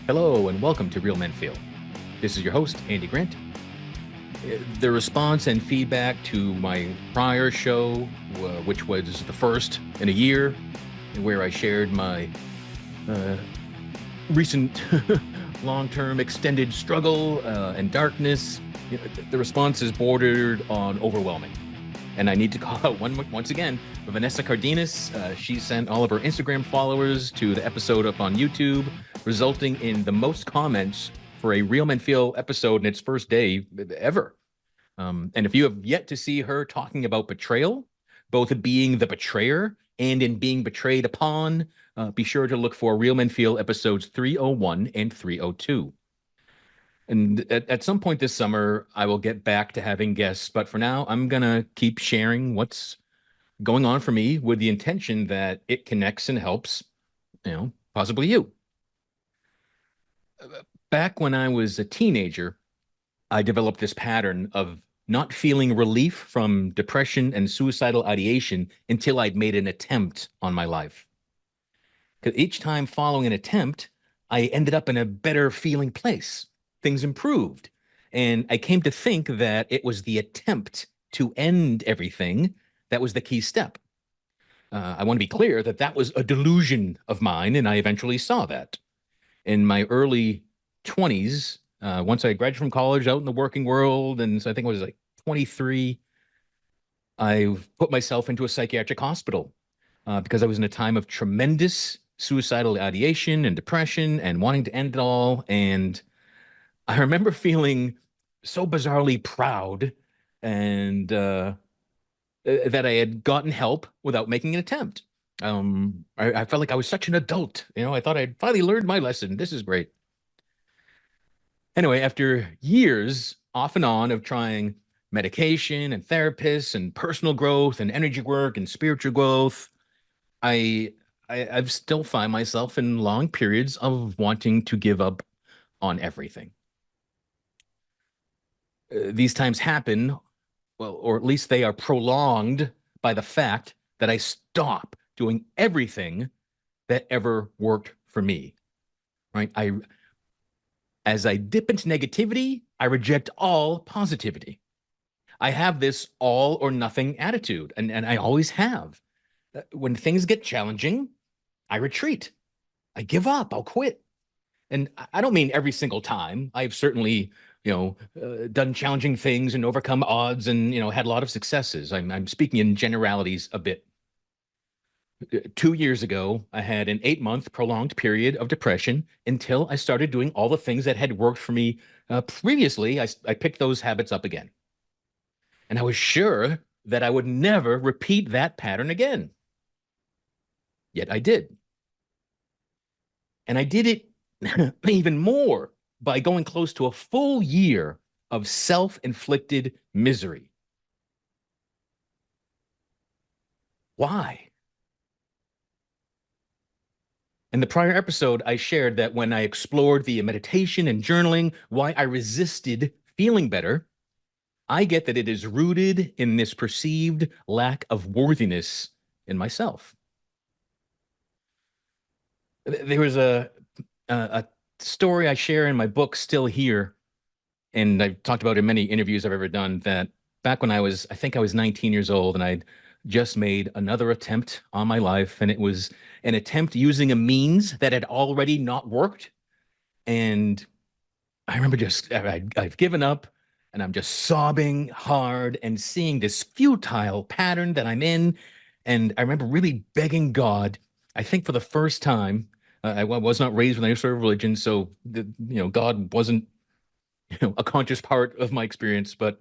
Hello and welcome to Real Men Feel. This is your host, Andy Grant. The response and feedback to my prior show, which was the first in a year, where I shared my recent long-term extended struggle and darkness, the response is bordered on overwhelming. And I need to call out once again Vanessa Cardenas. She sent all of her Instagram followers to the episode up on YouTube, resulting in the most comments for a Real Men Feel episode in its first day ever. And if you have yet to see her talking about betrayal, both being the betrayer and in being betrayed upon, be sure to look for Real Men Feel episodes 301 and 302. And at some point this summer, I will get back to having guests. But for now, I'm going to keep sharing what's going on for me with the intention that it connects and helps, possibly you. Back when I was a teenager, I developed this pattern of not feeling relief from depression and suicidal ideation until I'd made an attempt on my life. Because each time following an attempt, I ended up in a better feeling place. Things improved. And I came to think that it was the attempt to end everything that was the key step. I want to be clear that that was a delusion of mine, and I eventually saw that. In my early 20s, once I graduated from college, out in the working world, and so I think I was like 23, I put myself into a psychiatric hospital because I was in a time of tremendous suicidal ideation and depression and wanting to end it all. And I remember feeling so bizarrely proud and that I had gotten help without making an attempt. I felt like I was such an adult. I thought I'd finally learned my lesson. This is great. Anyway, after years off and on of trying medication and therapists and personal growth and energy work and spiritual growth, I've still find myself in long periods of wanting to give up on everything. These times happen, well, or at least they are prolonged by the fact that I stop doing everything that ever worked for me. Right? As I dip into negativity, I reject all positivity. I have this all or nothing attitude, and I always have. When things get challenging, I retreat. I give up. I'll quit. And I don't mean every single time. I've certainly, done challenging things and overcome odds and, had a lot of successes. I'm speaking in generalities a bit. 2 years ago, I had an 8-month prolonged period of depression until I started doing all the things that had worked for me previously. I picked those habits up again. And I was sure that I would never repeat that pattern again. Yet I did. And I did it even more by going close to a full year of self-inflicted misery. Why? In the prior episode, I shared that when I explored via meditation and journaling why I resisted feeling better, I get that it is rooted in this perceived lack of worthiness in myself. There was a story I share in my book, Still Here, and I've talked about in many interviews I've ever done, that back when I think I was 19 years old, and I'd just made another attempt on my life, and it was an attempt using a means that had already not worked. And I remember I've given up, and I'm just sobbing hard and seeing this futile pattern that I'm in. And I remember really begging God, I think for the first time. I was not raised with any sort of religion, so God wasn't a conscious part of my experience, but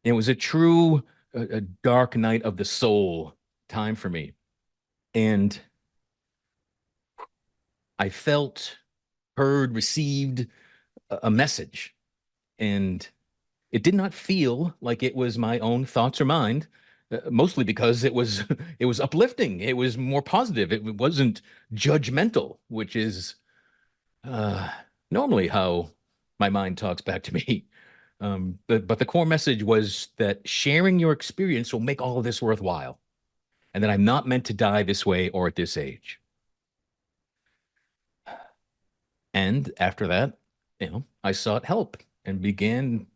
it was a true a dark night of the soul time for me. And I felt, heard, received a message. And it did not feel like it was my own thoughts or mind, mostly because it was it was uplifting. It was more positive. It wasn't judgmental, which is normally how my mind talks back to me. But the core message was that sharing your experience will make all of this worthwhile, and that I'm not meant to die this way or at this age. And after that, I sought help and began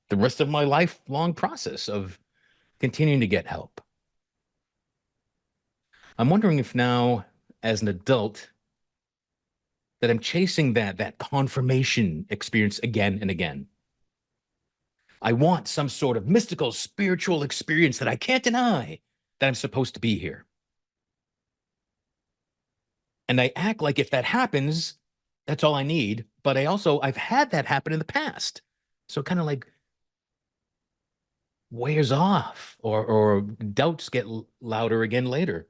the rest of my lifelong process of continuing to get help. I'm wondering if now, as an adult, that I'm chasing that confirmation experience again and again. I want some sort of mystical, spiritual experience that I can't deny that I'm supposed to be here. And I act like if that happens, that's all I need. But I've had that happen in the past. So it kind of like wears off or doubts get louder again later.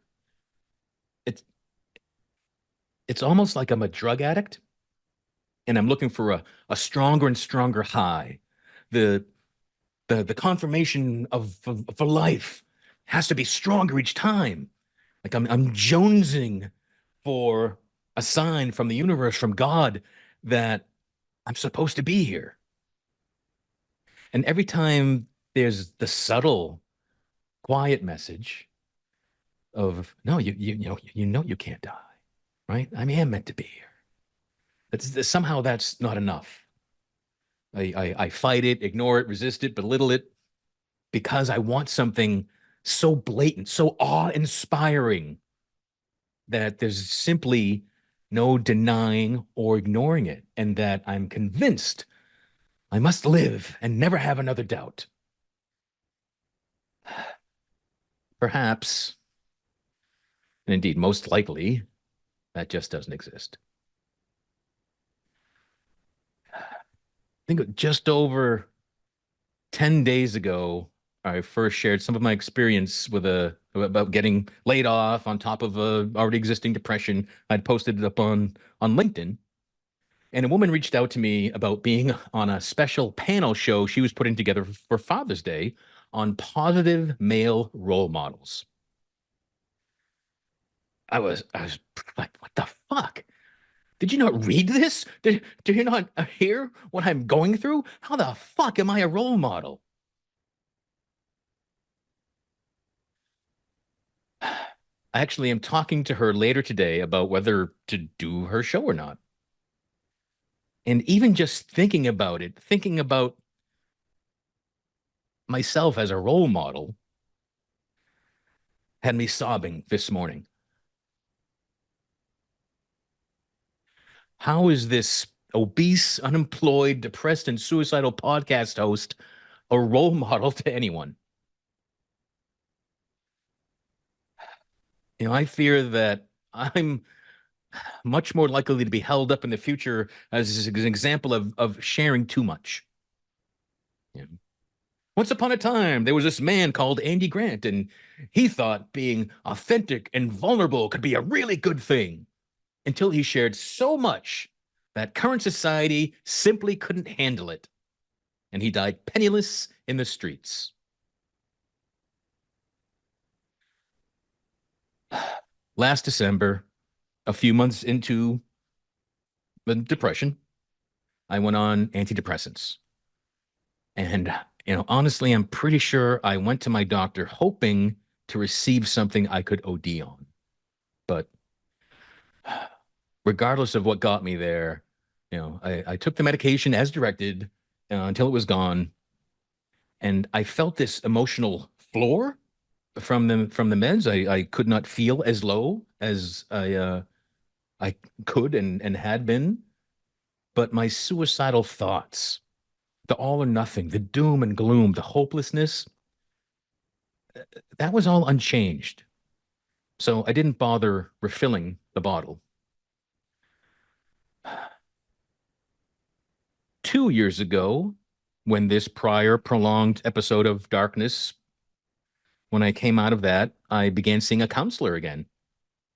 It's, it's almost like I'm a drug addict and I'm looking for a stronger and stronger high. The, the confirmation for life has to be stronger each time. Like I'm jonesing for a sign from the universe, from God, that I'm supposed to be here. And every time there's the subtle, quiet message of no, you know you can't die, right? I mean, I'm meant to be here. Somehow that's not enough. I fight it, ignore it, resist it, belittle it because I want something so blatant, so awe-inspiring that there's simply no denying or ignoring it, and that I'm convinced I must live and never have another doubt. Perhaps, and indeed most likely, that just doesn't exist. I think just over 10 days ago, I first shared some of my experience about getting laid off on top of a already existing depression. I'd posted it up on LinkedIn. And a woman reached out to me about being on a special panel show she was putting together for Father's Day on positive male role models. I was like, what the fuck? Did you not read this? Did you not hear what I'm going through? How the fuck am I a role model? I actually am talking to her later today about whether to do her show or not. And even just thinking about it, thinking about myself as a role model, had me sobbing this morning. How is this obese, unemployed, depressed, and suicidal podcast host a role model to anyone? I fear that I'm much more likely to be held up in the future as an example of sharing too much. You know, once upon a time, there was this man called Andy Grant, and he thought being authentic and vulnerable could be a really good thing until he shared so much that current society simply couldn't handle it. And he died penniless in the streets. Last December, a few months into the depression, I went on antidepressants. And, honestly, I'm pretty sure I went to my doctor hoping to receive something I could OD on. But regardless of what got me there, I took the medication as directed until it was gone. And I felt this emotional floor from the meds. I could not feel as low as I could and had been, but my suicidal thoughts, the all or nothing, the doom and gloom, the hopelessness, that was all unchanged. So I didn't bother refilling the bottle. 2 years ago, when this prior prolonged episode of darkness, when I came out of that, I began seeing a counselor again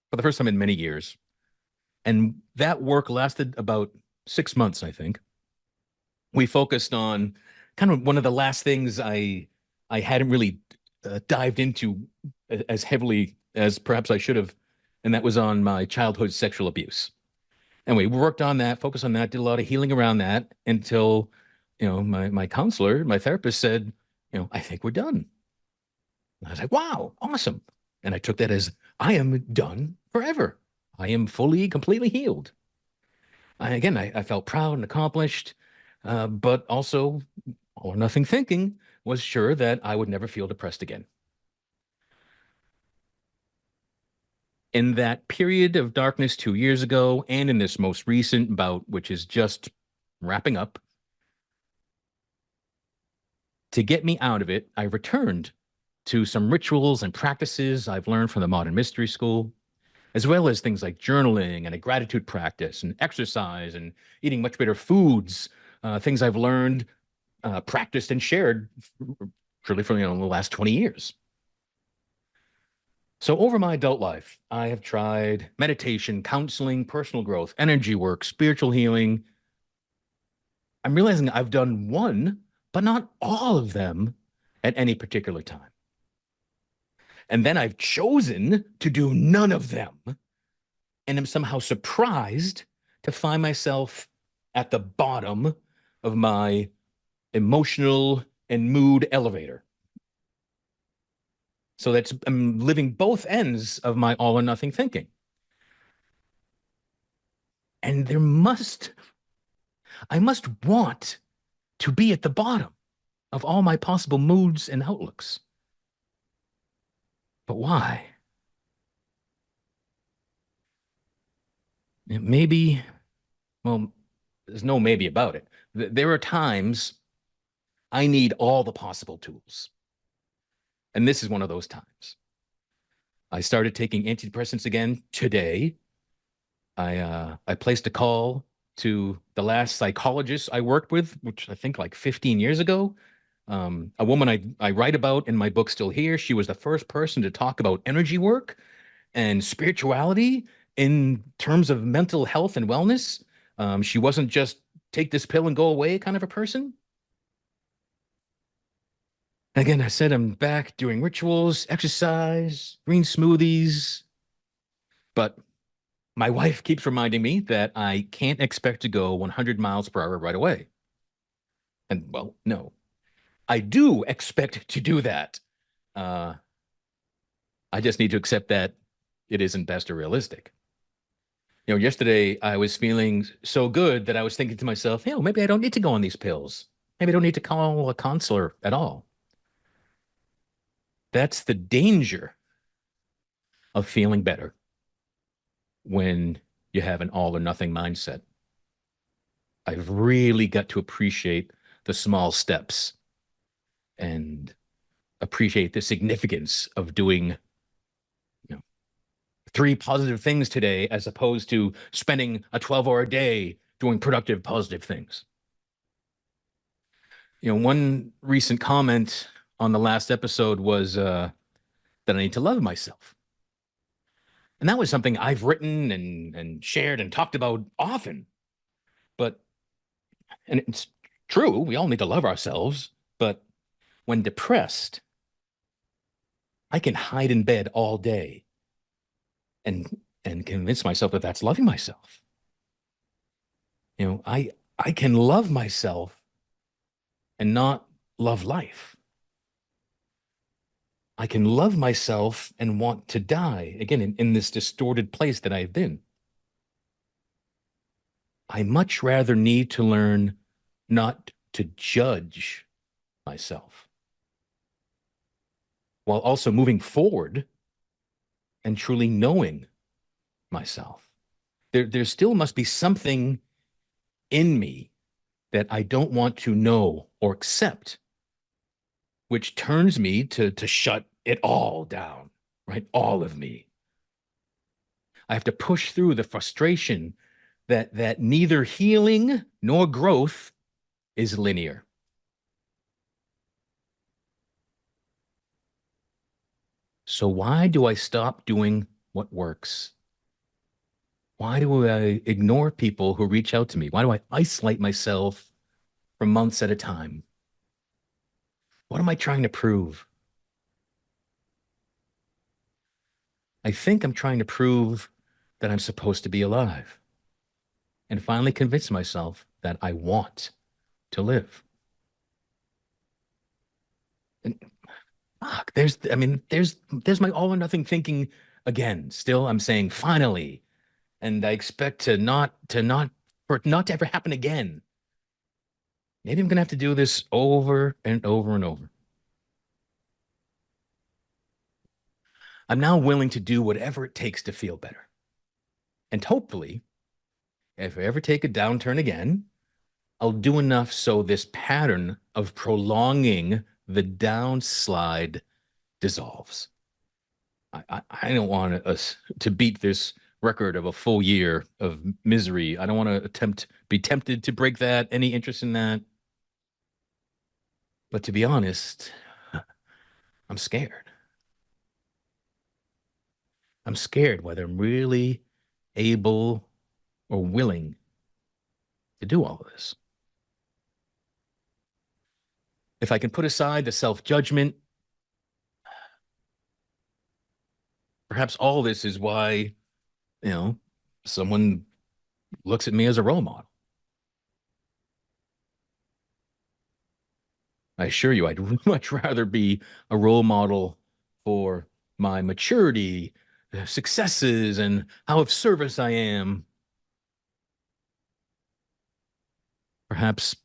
for the first time in many years. And that work lasted about 6 months, I think. We focused on kind of one of the last things I hadn't really dived into as heavily as perhaps I should have, and that was on my childhood sexual abuse. Anyway, we worked on that, focused on that, did a lot of healing around that until, my counselor, my therapist said, I think we're done. And I was like, wow, awesome. And I took that as I am done forever. I am fully, completely healed. I felt proud and accomplished, but also all or nothing thinking was sure that I would never feel depressed again. In that period of darkness 2 years ago, and in this most recent bout, which is just wrapping up, to get me out of it, I returned to some rituals and practices I've learned from the Modern Mystery School, as well as things like journaling and a gratitude practice and exercise and eating much better foods, things I've learned, practiced, and shared truly for the last 20 years. So, over my adult life, I have tried meditation, counseling, personal growth, energy work, spiritual healing. I'm realizing I've done one, but not all of them at any particular time. And then I've chosen to do none of them and am somehow surprised to find myself at the bottom of my emotional and mood elevator. So I'm living both ends of my all or nothing thinking. And I must want to be at the bottom of all my possible moods and outlooks. But why? Maybe, well, there's no maybe about it. There are times I need all the possible tools. And this is one of those times. I started taking antidepressants again today. I placed a call to the last psychologist I worked with, which I think like 15 years ago. A woman I write about in my book Still Here. She was the first person to talk about energy work and spirituality in terms of mental health and wellness. She wasn't just take this pill and go away kind of a person. Again, I said I'm back doing rituals, exercise, green smoothies, but my wife keeps reminding me that I can't expect to go 100 miles per hour right away. And well, no, I do expect to do that. Uh, I just need to accept that it isn't best or realistic. Yesterday I was feeling so good that I was thinking to myself, maybe I don't need to go on these pills. Maybe I don't need to call a counselor at all. That's the danger of feeling better when you have an all or nothing mindset. I've really got to appreciate the small steps and appreciate the significance of doing, 3 positive things today as opposed to spending a 12-hour day doing productive, positive things. One recent comment on the last episode was that I need to love myself. And that was something I've written and shared and talked about often. But, and it's true, we all need to love ourselves. But when depressed, I can hide in bed all day and convince myself that that's loving myself. I can love myself and not love life. I can love myself and want to die again in this distorted place that I've been. I much rather need to learn not to judge myself while also moving forward and truly knowing myself. There still must be something in me that I don't want to know or accept, which turns me to shut it all down, right? All of me. I have to push through the frustration that neither healing nor growth is linear. So why do I stop doing what works? Why do I ignore people who reach out to me? Why do I isolate myself for months at a time? What am I trying to prove? I think I'm trying to prove that I'm supposed to be alive and finally convince myself that I want to live. And fuck, there's my all or nothing thinking again. Still, I'm saying finally, and I expect to not for it not to ever happen again. Maybe I'm going to have to do this over and over and over. I'm now willing to do whatever it takes to feel better. And hopefully, if I ever take a downturn again, I'll do enough so this pattern of prolonging the downslide dissolves. I don't want us to beat this record of a full year of misery. I don't want to be tempted to break that. Any interest in that? But to be honest, I'm scared. I'm scared whether I'm really able or willing to do all of this. If I can put aside the self-judgment, perhaps all this is why, someone looks at me as a role model. I assure you, I'd much rather be a role model for my maturity, successes, and how of service I am. Perhaps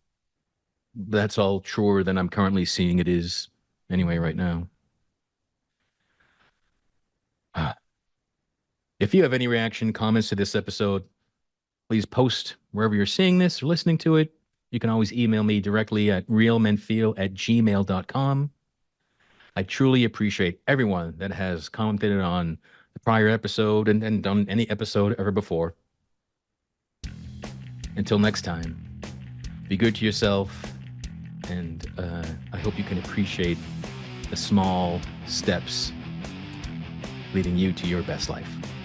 that's all truer than I'm currently seeing it is anyway right now. If you have any reaction, comments to this episode, please post wherever you're seeing this or listening to it. You can always email me directly at realmenfeel@gmail.com. I truly appreciate everyone that has commented on the prior episode and done any episode ever before. Until next time, be good to yourself, and I hope you can appreciate the small steps leading you to your best life.